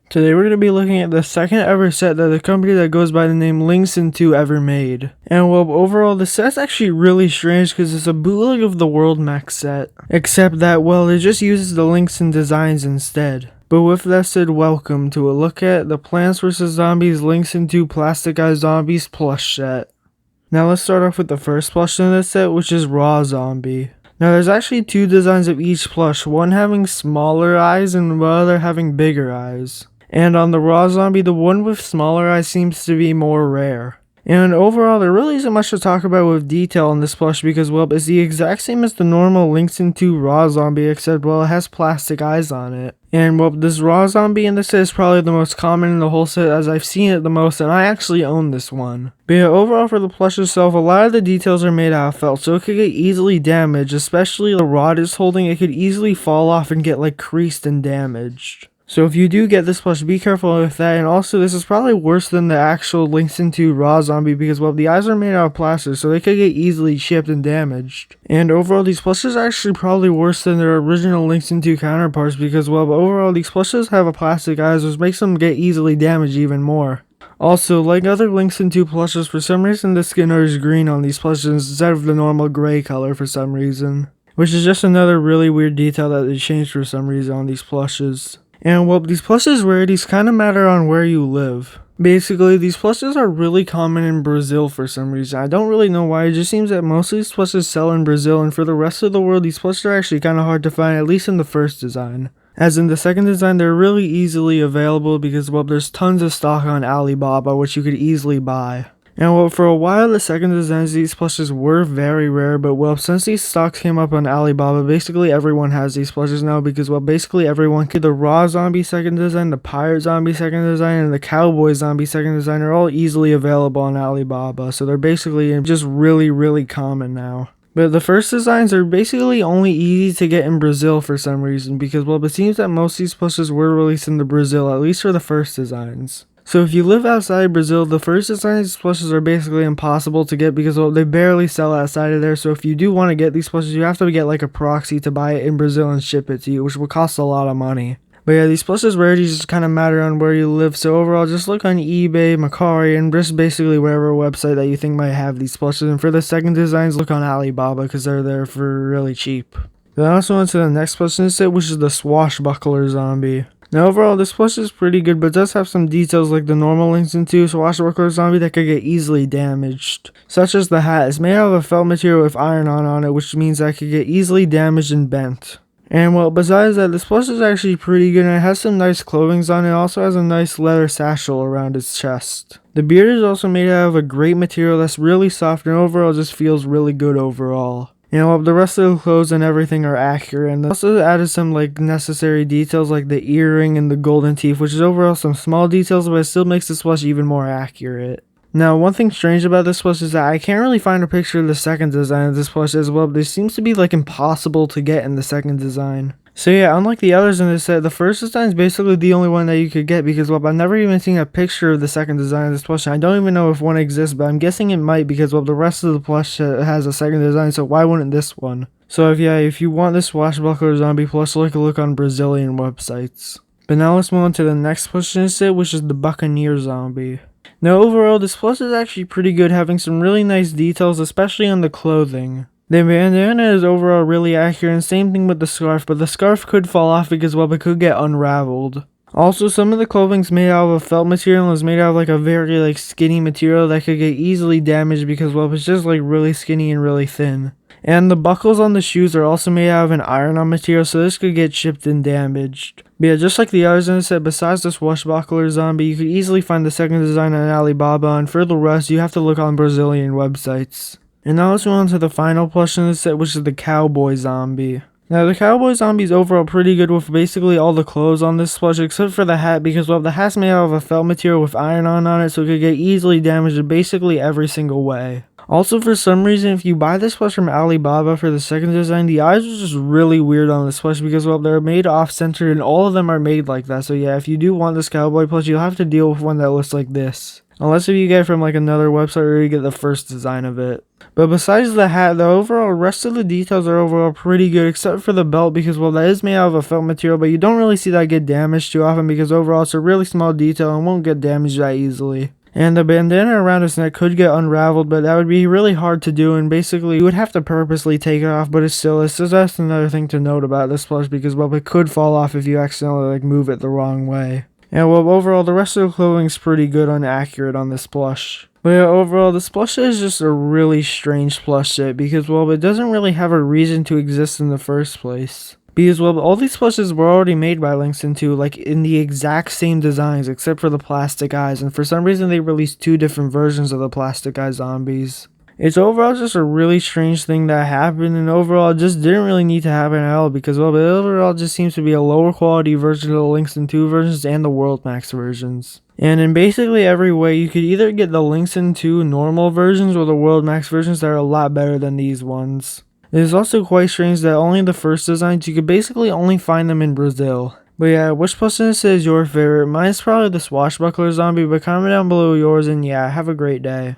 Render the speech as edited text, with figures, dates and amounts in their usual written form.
Today we're going to be looking at the second ever set that the company that goes by the name Linxin 2 ever made. And well, overall the set's actually really strange because it's a bootleg of the World Mech set. Except that, well, it just uses the Linxin designs instead. But with that said, welcome to a look at the Plants vs Zombies Linxin 2 Plasticized Zombies plush set. Now let's start off with the first plush in this set, which is Raw Zombie. Now there's actually two designs of each plush, one having smaller eyes and the other having bigger eyes. And on the Raw Zombie, the one with smaller eyes seems to be more rare. And overall, there really isn't much to talk about with detail on this plush because, well, it's the exact same as the normal Linxin 2 Raw Zombie, except, well, it has plastic eyes on it. And, well, this Raw Zombie in this set is probably the most common in the whole set as I've seen it the most, and I actually own this one. But yeah, overall for the plush itself, a lot of the details are made out of felt, so it could get easily damaged, especially the rod it's holding, it could easily fall off and get, like, creased and damaged. So if you do get this plush, be careful with that, and also this is probably worse than the actual Linxin 2 Raw Zombie because, well, the eyes are made out of plastic, so they could get easily chipped and damaged. And overall, these plushes are actually probably worse than their original Linxin 2 counterparts because, well, overall, these plushes have a plastic eyes, which makes them get easily damaged even more. Also, like other Linxin 2 plushes, for some reason the skin is green on these plushes instead of the normal gray color for some reason. Which is just another really weird detail that they changed for some reason on these plushes. And well, these plushes rarities kind of matter on where you live. Basically, these plushes are really common in Brazil for some reason. I don't really know why, it just seems that most of these plushes sell in Brazil, and for the rest of the world, these plushes are actually kind of hard to find, at least in the first design. As in the second design, they're really easily available because, well, there's tons of stock on Alibaba, which you could easily buy. And well, for a while, the second designs of these plushes were very rare, but well, since these stocks came up on Alibaba, basically everyone has these plushes now because, well, basically everyone could. The Raw Zombie second design, the Pirate Zombie second design, and the Cowboy Zombie second design are all easily available on Alibaba, so they're basically just really common now. But the first designs are basically only easy to get in Brazil for some reason because, well, it seems that most of these plushes were released in Brazil, at least for the first designs. So if you live outside Brazil, the first design of these plushes are basically impossible to get because, well, they barely sell outside of there. So if you do want to get these plushes, you have to get like a proxy to buy it in Brazil and ship it to you, which will cost a lot of money. But yeah, these plushes rarities just kind of matter on where you live. So overall, just look on eBay, Mercari, and just basically whatever website that you think might have these plushes. And for the second designs, look on Alibaba because they're there for really cheap. Then I also went to the next plush in this set, which is the Swashbuckler Zombie. Now overall, this plush is pretty good, but does have some details like the normal Linxin 2 Swashbuckler Zombie that could get easily damaged. Such as the hat is made out of a felt material with iron on it, which means that it could get easily damaged and bent. And well, besides that, this plush is actually pretty good and it has some nice clothing on it. It also has a nice leather satchel around its chest. The beard is also made out of a great material that's really soft and overall just feels really good overall. You know, the rest of the clothes and everything are accurate, and they also added some like necessary details like the earring and the golden teeth, which is overall some small details, but it still makes this plush even more accurate. Now, one thing strange about this plush is that I can't really find a picture of the second design of this plush as well, but it seems to be like impossible to get in the second design. So yeah, unlike the others in this set, the first design is basically the only one that you could get because, well, I've never even seen a picture of the second design of this plush. I don't even know if one exists, but I'm guessing it might because, well, the rest of the plush has a second design, so why wouldn't this one? So if you want this Swashbuckler Zombie plush, look on Brazilian websites. But now let's move on to the next plush in this set, which is the Buccaneer Zombie. Now overall, this plush is actually pretty good, having some really nice details, especially on the clothing. The bandana is overall really accurate, and same thing with the scarf, but the scarf could fall off because, well, it could get unraveled. Also, some of the clothing's made out of a felt material and is made out of like a very like skinny material that could get easily damaged because, well, it's just like really skinny and really thin. And the buckles on the shoes are also made out of an iron-on material, so this could get chipped and damaged. But yeah, just like the others in the set, besides the Swashbuckler Zombie, you could easily find the second design on Alibaba, and for the rest, you have to look on Brazilian websites. And now let's move on to the final plush in the set, which is the Cowboy Zombie. Now, the Cowboy Zombie is overall pretty good with basically all the clothes on this plush, except for the hat, because, well, the hat's made out of a felt material with iron on it, so it could get easily damaged in basically every single way. Also, for some reason, if you buy this plush from Alibaba for the second design, the eyes are just really weird on this plush because, well, they're made off-center and all of them are made like that. So yeah, if you do want this cowboy plush, you'll have to deal with one that looks like this. Unless if you get it from like another website or you get the first design of it. But besides the hat, the overall rest of the details are overall pretty good except for the belt because, well, that is made out of a felt material, but you don't really see that get damaged too often because overall it's a really small detail and won't get damaged that easily. And the bandana around his neck could get unraveled, but that would be really hard to do, and basically you would have to purposely take it off, but it's so that's another thing to note about this plush because, well, it could fall off if you accidentally like move it the wrong way. And well, overall the rest of the clothing's pretty good and accurate on this plush. But yeah, overall this plush set is just a really strange plush set because, well, it doesn't really have a reason to exist in the first place. Because, well, all these plushes were already made by Linxin too, like in the exact same designs except for the plastic eyes, and for some reason they released two different versions of the plastic eye zombies. It's overall just a really strange thing that happened, and overall it just didn't really need to happen at all because, well, it overall just seems to be a lower quality version of the Linxin 2 versions and the World Max versions. And in basically every way, you could either get the Linxin 2 normal versions or the World Max versions that are a lot better than these ones. It is also quite strange that only the first designs, you could basically only find them in Brazil. But yeah, which plush is your favorite? Mine's probably the swashbuckler zombie, but comment down below yours, and yeah, have a great day.